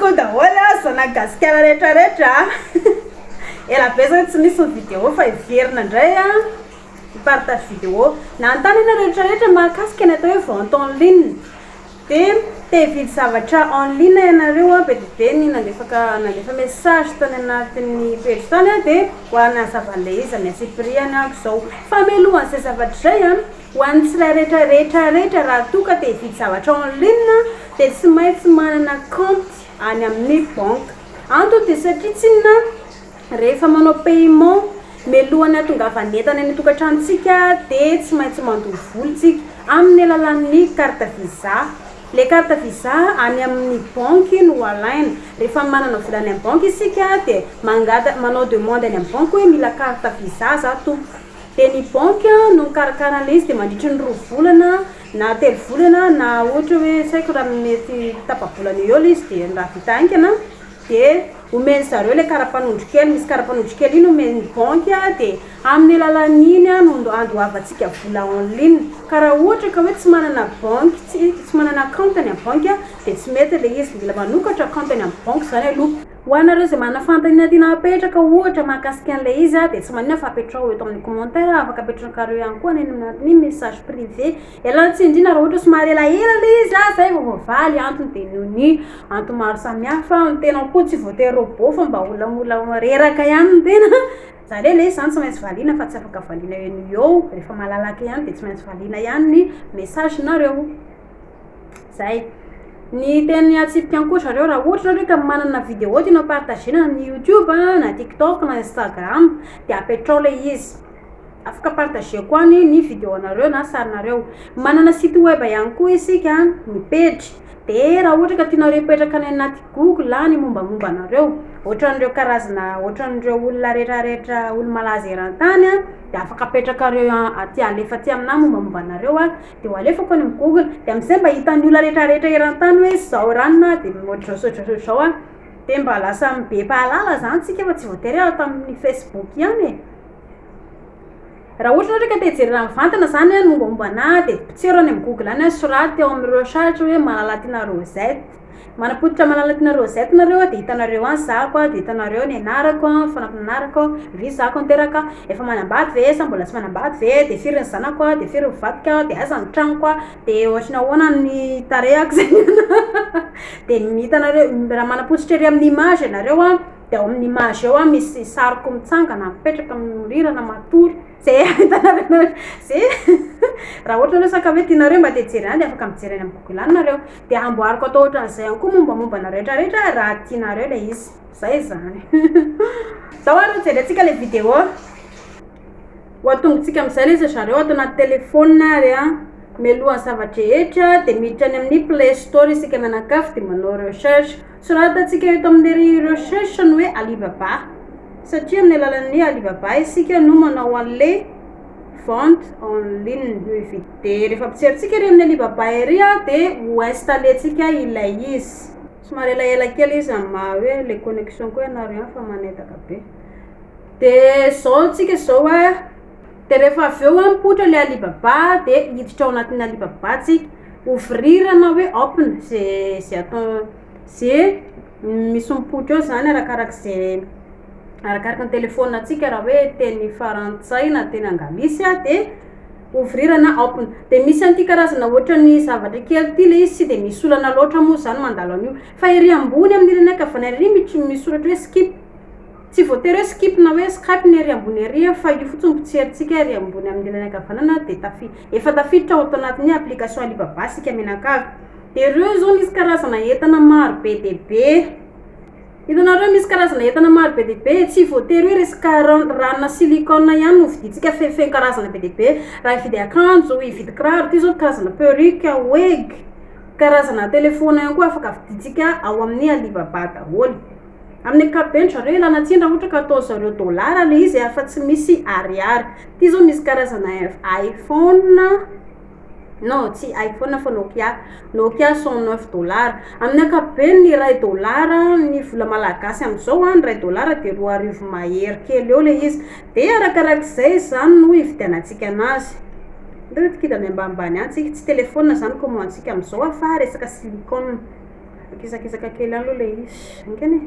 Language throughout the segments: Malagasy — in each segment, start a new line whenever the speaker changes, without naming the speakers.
ko daholo zana gasikara rehetrarehetra ela bezaka tsy misy vidéo fa iverina indray partage vidéo nanontany rehetrarehetra mahakasika ny atao hoe vente en ligne dia te-hividy zavatra en ligne ianareo be dia be ny nandefa message tany anatin'ny page tany dia ho ana zavan'ilay izy amiasy prix-any ako izao fa mialohan'izay zavatra izay ho an'ny tsirairay rehetrarehetra raha toa ka te hividy zavatra en ligne dia tsy maintsy manana compte any amin'ny banque antony dia satria tsinona rehefa manao paiement mialohany hatongavany entana ny tokantranontsika dia tsy maintsy mandoha volontsika amin'ny alalan'ny carte visa. Le carte visa any amin'ny banque no alaina rehefa manana volany amin'ny banque isika dia manao demande any amin'ny banque hoe mila carte visa za tompo dia ny banque no mikarakara izy dia mandritra ny 2 volana na 3 volana na ohatra hoe saiko raha mety tapa-bolana eo izy dia raha vita haingana dia omeny zareo le karapanondro kely misy karapanondro kely iny omeny banque dia amin'ny alalan'iny no andoavantsika vola en ligne ka raha ohatra ka hoe tsy manana banque tsy manana compte any amin'ny banque dia tsy mety le izy mila manokatra compte any amin'ny banque zany aloha ho anareo izay manana fantaniana tiana apetraka ohatra mahakasika an'ilay izy dia tsy manina fa apetrao eto amin'ny commentaire afaka apetrakareo ihany koa ny message privé ialana tsy indrina raha ohatra somary elaela le izy zay vao valy antony dia nohony antony maro samihafa ny tena koa tsy voatery robot fa mba olamola reraka ihany ny tena zany hoe le izy zany tsy maintsy valiana fa tsy afaka valiana eo rehefa malalaka ihany dia tsy maintsy valiana ihany ny message nareo zay. Ny teny atsipika ihany koa zareo raha ohatra nareo ka manana vidéo tianao partagena ny YouTube na TikTok na Instagram dia apetrao le izy afaka partage koa ny vidéo nareo na sarinareo. Manana site web ihany koa isika ny page dia raha ohatra ka tianareo hipetraka any anaty Google ny mombamomba anareo ohatran'ireo karazana ohatran'ireo olona rehetrarehetra olona malaza eran-tany dia afaka apetrakareo aty alefa aty amina mombamomba anareo dia ho alefako any amin'ny Google dia amin'izay mba hitan'ny olona rehetrarehetra eran-tany hoe zao ranona dia ohatr'izao zao dia mba lasa be pahalala zany tsika fa tsy voatery atao amin'ny Facebook ihany raha ohatra ka te hijery raha mivantana zany no mombamomba dia pitsero any amin'ny Google any soraty eo amin'ny recherche hoe malalatina rosette manapoditra malalatina rosette nareo dia hitanareo any zako dia hitanareo ny anarako fanampianarako vy zako niteraka efa manambady ve sa mbola tsy manambady ve dia firy ny zanako dia firy ny vadiko dia aiza ny tragnoko dia ohatrany ahoana ny tarehako zay dia hitanareo raha manapoditra ery amin'ny image ianareo dia ao amin'ny image eo misy sariko mitsangana mipetraka mirirana matory zay hitanareo zay raha ohatra hoe saka hoe tianareo mba te hijery any dia afaka mijery any amin'ny Google any nareo dia amboariko atao ohatran'izay ihany koa mombamomba na rehetrarehetra raha tianareo le izy zay zany zao ary jerentsika le vidéo ho atongotsika amin'izay le izy zareo atao anaty telefôna ary mialohan'ny zavatra rehetra dia miditra any amin'ny Play Store isika mianakafy dia manao recherche soratantsika eto amin'ny recherche ny hoe Alibaba satria amin'ny alalan'ny Alibaba isika no manao an'le vente en ligne dia rehefa pitsirintsika ery amin'ny Alibaba ery dia ho installentsika ilay izy somary elaela kely izy ama hoe le connexion koa ianareo fa manetaka be dia zao tsika zao dia rehefa avy eo mipoitra le Alibaba dia hiditra ao anatin'ny Alibaba tsika ouvrirana hoe open zay atao zay misy mipoitra eo zany arakarak'izay arakaraka ny telefôna atsika raha hoe teny farantsay na teny angalisy dia ouvrirana open dia misy an'ity karazana ohatra ny zavatra kely ty le izy tsy dia misy olana loatra moa zany mandalo an'io fa ery ambony amin'ny ilany akavana ery misy soratra hoe skip tsy voatery hoe skip na hoe Skype ny ery ambony ery fa io fotsiny potseritsika ery ambony amin'ny ilany akavanana dia efa tafiditra ao anatin'ny application Alibaba sika menakavy dia ireo zao misy karazana entana maro be dia be hitanareo misy karazana entana maro be dia be tsy voatery hoe resaka ranona silicone ihany no vidintsika fefeny karazana be dia be raha hividy akanjo hividy kiraro ty zao karazana perruque wig karazana telefôna ihany koa afaka vidintsika ao amin'ny Alibaba daholo amin'ny ankapobeny zareo ilana tsiny raha ohatra ka atao zareo $, le izy fa tsy misy ariary ty zao misy karazana iPhone non tsy iPhone fa Nokia $109 amin'ny ankapobeny ny $1 ny vola malagasy amin'izao ny $1 dia $2 mahery kely eo le izy dia arakarak'izay zany no hividianantsika anazy dia tikidany ambanimbany any tsika tsy telefôna zany komantsika amin'izao fa resaka silicone Kisakisaka kely aloha le izy ankeny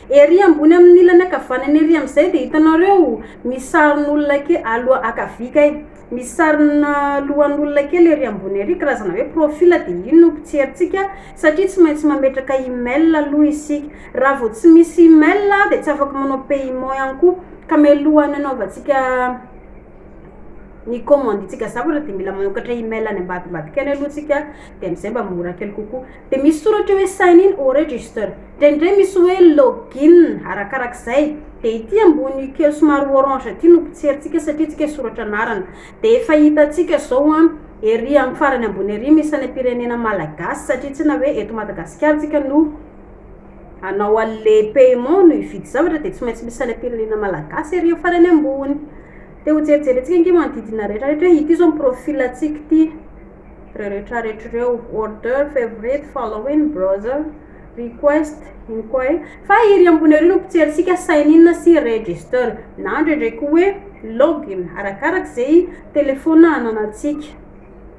ery ambony amin'ny ilany ankavanana ery amin'izay dia hitanareo misy sarin'olona kely aloha akavika misy sarina lohan'olona kely ery ambony ery karazana hoe profila dia ino no mpitserintsika satria tsy maintsy mametraka email aloha isika raha vao tsy misy email dia tsy afaka manao paiement ihany koa ka mialohany anaovantsika ny commanditsika zavatra dia mila manokatra email any ambadibadika any aloha tsika dia amin'izay mba mora kely kokoa dia misy soratra hoe sign in au register indraindray misy hoe login arakarak'izay dia ity ambony kely somary orange aty no mpitserintsika satria tsika soratra anarana dia efa hitantsika zao ery amin'ny farany ambony ery misy any am-pirenena malagasy satria tsy na hoe eto Madagasikara tsika no anao an'le paiement no hividy zavatra dia tsy maintsy misy any am-pirenena malagasy ery amin'ny farany ambony dia ho jerijerentsika inge manodidina rehetrarehetra ity zao profilantsika ity rehetrarehetra reo order favorite following browser request inquiry fa iry ambony ery no mpitserintsika sign in sy register na ndraindraiky hoe login arakarak'izay telefona ananantsika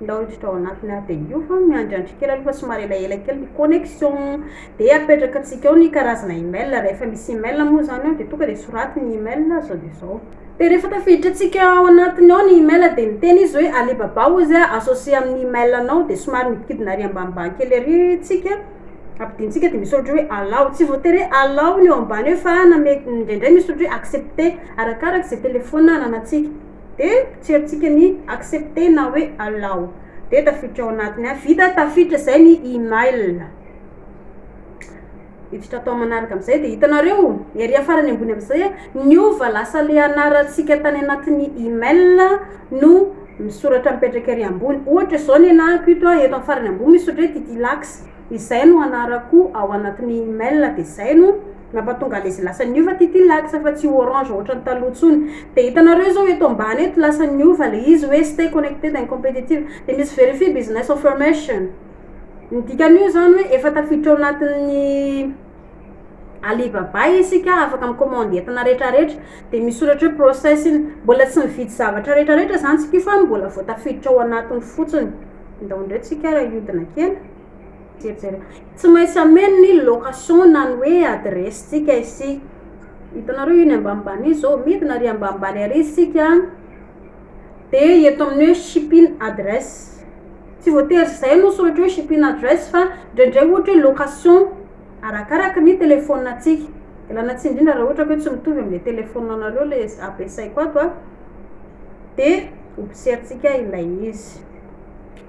ndao hiditra ao anatiny dia io fa miandriandry kely aloha fa somary elaela kely ny connexion dia apetraka antsika ao ny karazana email rehefa misy email moa zany ao dia tonga dia soratiny email zao dia zao dia rehefa tafiditra antsika ao anatiny ao ny email dia miteny izy hoe Alibaba ozy associé amin'ny email anao dia somary midikidina ary ambanimbany kely ery tsika ampidintsika dia misy ohatra hoe allow tsy voatery hoe allow ny eo ambany eo fa indraindray misy ohatra hoe accepté arakarak'izay telefona ananantsika dia tserintsika ny accepté na hoe allow dia tafiditra ao anatiny vita tafiditra izay ny email hiditra atao manaraka amin'izay dia hitanareo ery afarany ambony amin'izay niova lasa le anarantsika tany anatin'ny email no misoratra mipetraka ery ambony ohatra zao ny anahako ito eto amin'ny farany ambony misy ohatra hoe Titilax izay no anarako ao anatin'ny email dia izay no mampatonga le izy lasa niova Titilax fa tsy orange ohatra ny taloha ntsony dia hitanareo zao eto ambany eto lasa niova le izy hoe stay connected and competitive dia misy verify business information ny dikan'io zany hoe efa tafiditra ao anatin'ny Alibaba isika afaka mikomandy entana rehetrarehetra dia misy ohatra hoe processing mbola tsy mividy zavatra rehetrarehetra zany tsika fa mbola vao tafiditra ao anatiny fotsiny ndao indray tsika raha iodina kely tsy maintsy ameno ny location na ny hoe adresse tsika isika hitanareo io ny ambanimbany io zao midina ary ambanimbany ary isika dia eto amin'ny hoe shipping adresse tsy voatery zay no soratra hoe shipping adresse fa indraindray ohatra hoe location arakaraka ny telefona atsika ilana tsy indrindra raha ohatra hoe tsy mitovy amin'le telefona anareo le ampiasaiko ato dia hopiseritsika ilay izy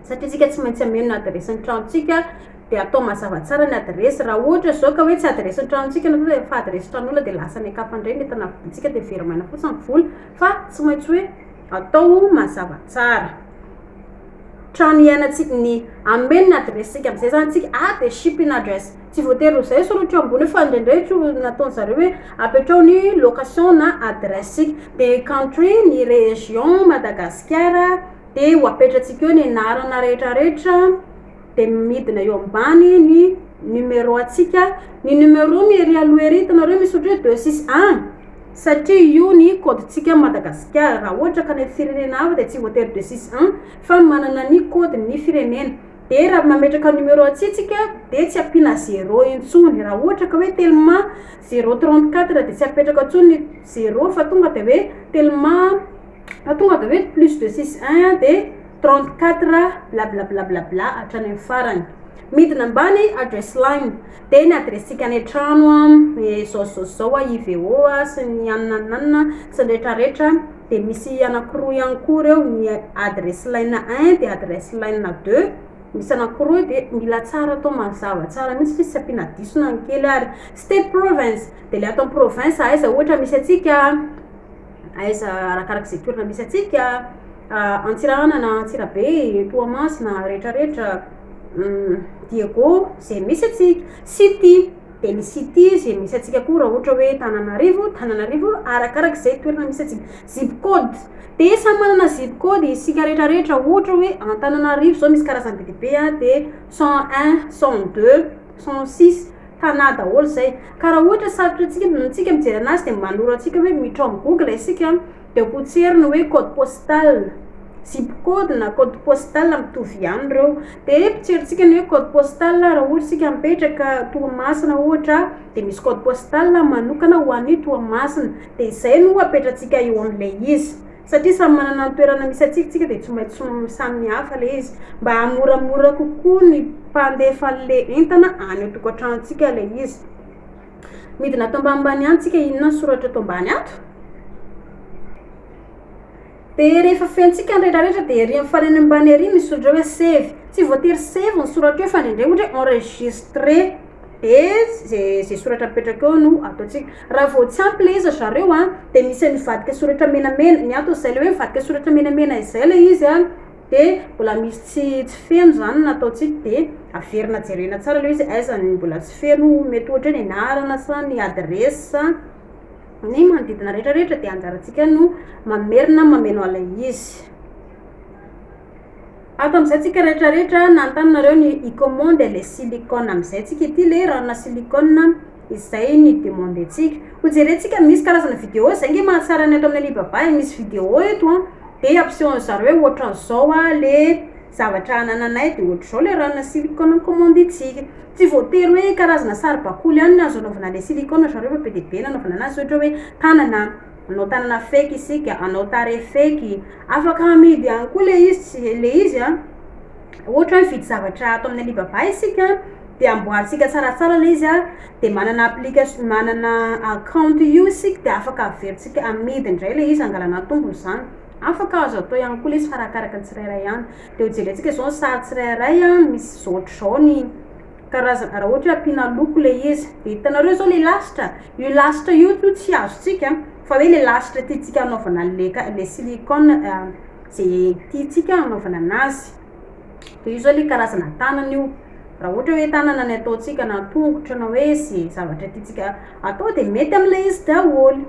satria tsika tsy maintsy ameno ny adresse ny tranontsika dia atao mazava tsara ny adresse raha ohatra zao ka hoe tsy adresse ny tranontsika na dia fa adresse tranon'olona dia lasa ny akafandray ny entana vidintsika dia verimaina fotsiny vola fa tsy maintsy hoe atao mazava tsara trano iainantsika ny ameno ny adresse tsika amin'izay zany tsika dia shipping address tsy voatery zay soratra ambony fa indraindray nataony zareo hoe apetrao ny location na adresse tsika dia country ny région Madagasikara dia ho apetratsika eo ny anarana rehetrarehetra dia midina eo ambany ny numéro atsika ny numéro miery aloha ery hitanareo misy ohatra hoe 261 satria io ny codetsika Madagasikara raha ohatra ka ny firenena hafa dia tsy voatery 261 fa manana ny code ny firenena dia raha mametraka numéro atsika dia tsy ampiana 0 intsony raha ohatra ka hoe tellement 034 dia tsy apetraka intsony 0 fa tonga dia hoe tellement tonga dia hoe plus 261 dia 34 blablabla hatrany amin'ny farany midina ambany address line dia ny adressika ny trano zao IVO sy ny anananana sy ny rehetrarehetra dia misy anankiroa ihany koa reo ny adress line 1 dia adress line 2 misy anankiroa dia mila tsara atao mazava tsara mihitsy tsy ampiana diso na ny kely ary state province dia le atao province aiza ohatra misy atsika aiza arakarak'izay toerana misy atsika Antsirahana na Antsirabe Toamasina rehetrarehetra Diego zay misy atsika city dia ny city zay misy atsika koa raha ohatra hoe Tananarivo arakarak'izay toerana misy atsika zip code dia samy manana zip code isika rehetrarehetra ohatra hoe Antananarivo zao misy karazany be dia dia 101 102 106 tana daholo zay ka raha ohatra sarotra tsika mijery anazy dia manoro atsika hoe miditra amin'ny Google isika dia potseriny hoe code postal zip code na code postal mitovy ihany reo. De pitsirintsika ny hoe code postal raha ohatra sika mipetraka Toamasina ohatra de misy code postal manokana ho an'ny Toamasina, de izay no apetratsika eo amin'ilay izy satria samy manana ny toerana misy atsika de tsy maintsy samy hafa le izy mba hamoramora kokoa ny mpandefa le entana any an-tokantranontsika le izy. Midina ato ambanimbany any tsika inona soratra ato ambany ato. De rehefa fentsika ny rehetrarehetra de ery amin'ny farany ambany ery misy soratra hoe save, tsy voatery save ny soratra eo fa indraindray ohatra enregistré de zay soratra mipetraka eo no ataotsika. Raha vao tsy ampy le izy zareo de misy mivadika soratra menamena, ny ato izay le hoe mivadika soratra menamena izay le izy de mbola misy tsy feno zany nataotsika de averina jerena tsara le izy aiza ny mbola tsy feno, mety ohatra ny anarana sa ny adresse ny manodidina rehetrarehetra de anjarantsika no mamerina mameno alay izy. Ato amizay tsika rehetrarehetra nantanonareo ny i-commande le silicone amizay tsika ity le ranona silicone izay ny demandentsika. Hojerentsika misy karazana vidéo zay nge mahatsara ny ato amin'ny Alibaba misy vidéo eto de option zareo hoe ohatran'izao le zavatra anananay de ohatr'izao le ranona silicone commandetsika. Tsy voatery hoe karazana saribakoly ihany azo anaovana le silicone zareo fa be de be nanaovana anazy ohatra hoe tanana, anao tanana feky isika, anao tarehy feky, afaka amidy ihany koa le izy ohatra hoe vidy zavatra ato amin'ny Alibaba isika de amboarintsika tsaratsara le izy de manana application, manana account io isika de afaka averintsika amidy indray le izy angalana tombony zany. Afaka azo atao ihany koa le izy farakaraka ny tsirairay ihany. De hojerentsika zao ny sary tsirairay misy zotr'izao ny karazana raha ohatra ampiana loko le izy. De hitanareo zao le lasitra, io lasitra io tsy azontsika fa hoe le lasitra tiantsika anaovana le silicone zay tiantsika anaovana anazy. De io zao le karazana tanana io, raha ohatra hoe tanana ny ataotsika na tongotra na hoe zay zavatra tiantsika atao de mety amin'le izy daholo.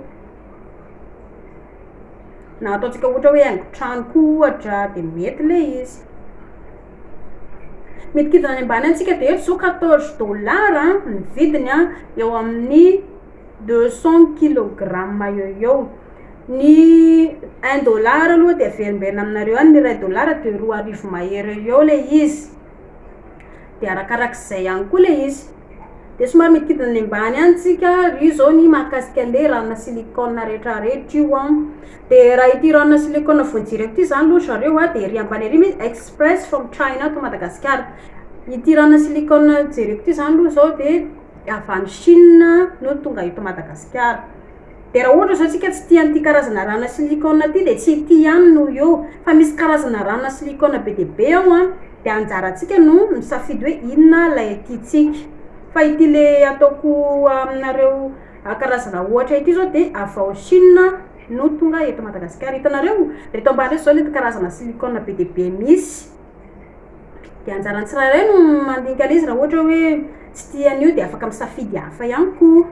Na ataotsika ohatra hoe haingon-trano koa ohatra de mety le izy. Midikidina any ambany antsika de eto zao $14 ny vidiny eo amin'ny 200 kg eo. Ny $1 aloha de averimberina aminareo any, ny $1 de 2,000 mahery eo le izy. De arakarak'izay ihany koa le izy. De somary midikidina any ambany any tsika, io zao ny mahakasika le ranona silicone rehetrarehetra io de raha ity ranona silicone voajireky ity zany aloha zareo de ery ambany ery misy express from China to Madagascar. Ity ranona silicone jereko ity zany aloha zao de avy any Chine no tonga eto Madagascar. De raha ohatra zao tsika tsy tia an'ity karazana ranona silicone ity de tsy ity ihany no eo, fa misy karazana ranona silicone be de be ao de anjarantsika no misafidy hoe inona lay tiantsika. Fa ity le ataoko aminareo karazana ohatra ity zao de avy ao Chine no tonga eto Madagascar. Hitanareo reto ambany zao le karazana silicone be de be misy. De anjarany tsirairay no mandinika izy raha ohatra hoe tsy tian'io de afaka misafidy hafa ihany koa.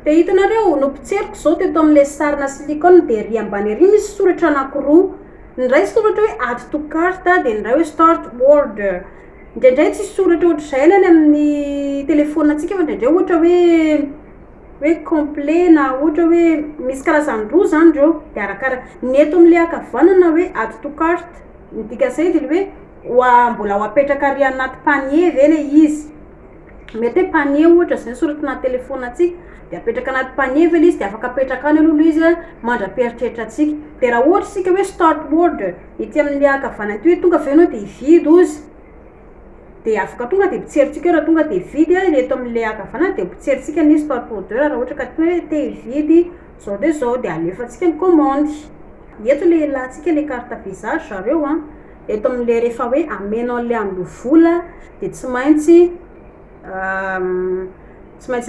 De hitanareo no pitseriko zao teto amin'le sarina silicone de ery ambany ery misy soratra anankiroa. Ny iray soratra hoe add to cart de ny iray hoe start order. Indraindray tsy soratra ohatr'izay any amin'ny telefaonina antsika fa indraindray ohatra hoe complet na ohatra hoe misy karazany roa zany reo de arakaraka ny eto amin'le ankavanana hoe add to cart ny dikasay de hoe mbola ho apetraka ary anaty panier ve le izy. Mety hoe panier ohatra zay soratra anaty telefaonina antsika de apetraka anaty panier ve le izy de afaka apetraka any aloha izy mandra-pieritreritra antsika. De raha ohatra sika hoe start order ety amin'le ankavanana ity hoe tonga ve ianao de hividy ozy de afaka tonga de pitseritsika raha tonga de vidy eto amin'le ankavanana de pitseritsika ny start order raha ohatra ka hoe te hividy zao de zao de alefatsika ny commande. Eto le latsika le carte visage zareo eto amin'le rehefa hoe amenao le andro vola de tsy maintsy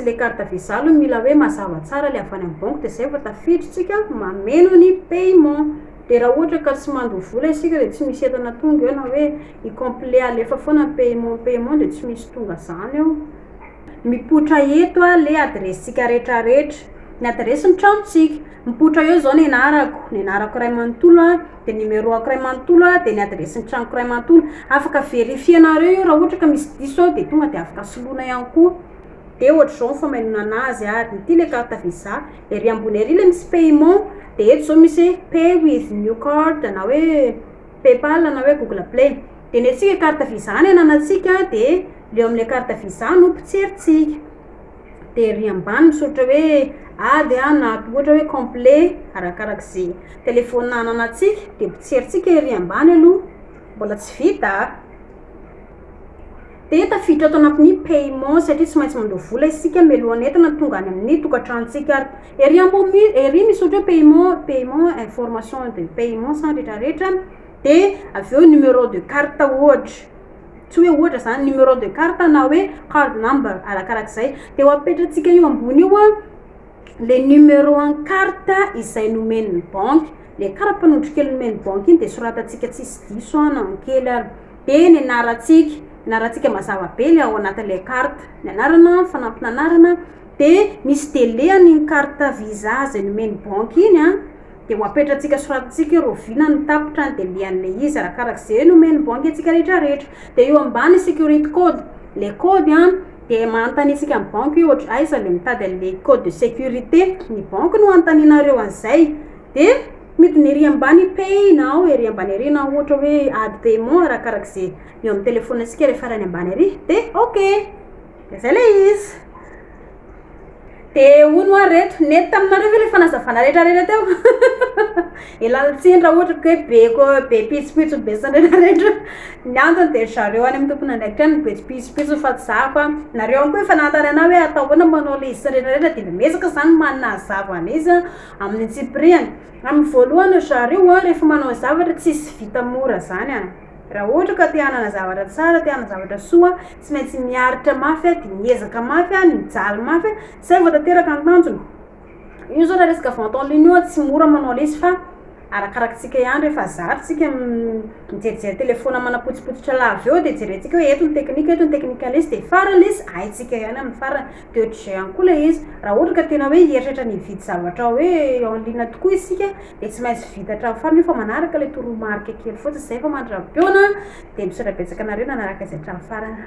le carte visage aloha mila hoe mazava tsara le avy any amin'ny banque de zay vao tafiditsika mameno ny paiement. De raha ohatra ka tsy mandoha vola isika de tsy misy entana tonga eo na hoe i-complet alefa foana paiement de tsy misy tonga zany eo. Mipoitra eto le adresitsika rehetrarehetra, ny adresy ny tranontsika. Mipoitra eo zao ny anarako Ray Manontolo de numéroako Ray Manontolo de ny adresy ny tranoko Ray Manontolo. Afaka verifienareo io raha ohatra ka misy diso de tonga de afaka soloina ihany koa. De ohatr'izao famainona anazy ity le carte visa ery ambony ery le misy paiement de eto zao misy pay with new card na hoe PayPal na hoe Google Play. De netsika carte Visa ny ananatsika de leo amin'le carte Visa no pitsirintsika. De ry ambany misoratra hoe ady na ohatra hoe complet arakarak'izay telefaonina ananatsika de pitsirintsika ry ambany aloha mbola tsy vita. De tafiditra ato anatin'ny paiement satria tsy maintsy mandao vola isika mialohan'ny entana tonga any amin'ny tokantranontsika. Ery misoratra hoe paiement information de paiement sans rehetrarehetra de avy eo numéro de carte ohatra tsy hoe ohatra zany numéro de carte na hoe card number arakarak'izay de ho apetratsika io ambony io le numéro en carte izay nomen'ny banque, le karapanondro kely nomen'ny banque iny de soratatsika tsisy diso na kely ary de ny anaratsika mazava be le ao anatin'le carte ny anarana fanampina anarana de misy tele ny carte Visa zay nomen'ny banque iny de ho apetratsika soratatsika rovina ny tapitra de lian'le izy arakarak'izay nomen'ny banque atsika rehetrarehetra. De eo ambany sécurité code, le code de manontaniasika amin'ny banque ohatra aiza le mitady le code de sécurité ny banque no antaninareo an'izay de midiny ery ambany pay na ery ambany ery na ohatra hoe ady paiement arakarak'izay eo amin'ny telefaonina asika rehefa farany ambany ery de ok de zay le izy. De hono reto nety taminareo le fanazavana rehetrarehetra teo elalitsiny raha ohatra hoe be pitsopitso be rehetrarehetra ny antony de zareo any amin'ny tompona ndraiky trany be pitsopitso fa tsy zako nareo any koa efa nantany ana hoe ataoana manao le izy rehetrarehetra de mesaka zany manazava an'izy amin'ny tsipiriany amin'ny voalohany zareo rehefa manao zavatra tsisy vita mora zany raha ohatra ka te hanana zavatra tsara te hanana zavatra soa tsy maintsy miaritra mafy de miezaka mafy mijaly mafy zay vao tanteraka ny tanjony. Io zao raha resaka vente en ligne tsy mora manao le izy fa arakarakitsika ihany rehefa zarotsika mijery telefaona manapotsipotsitra lava eo de jerentsika hoe eto ny teknika le izy de farany le izy haitsika ihany amin'ny farany de ohatr'izay ihany koa le izy raha ohatra ka tena hoe hieritreritra ny hividy zavatra hoe en ligne tokoa isika de tsy maintsy vita hatramin'ny farany fa manaraka le toromarika kely fotsiny zay fa mandrapiona de misaotra betsaka anareo nanaraka izay hatramin'ny farany.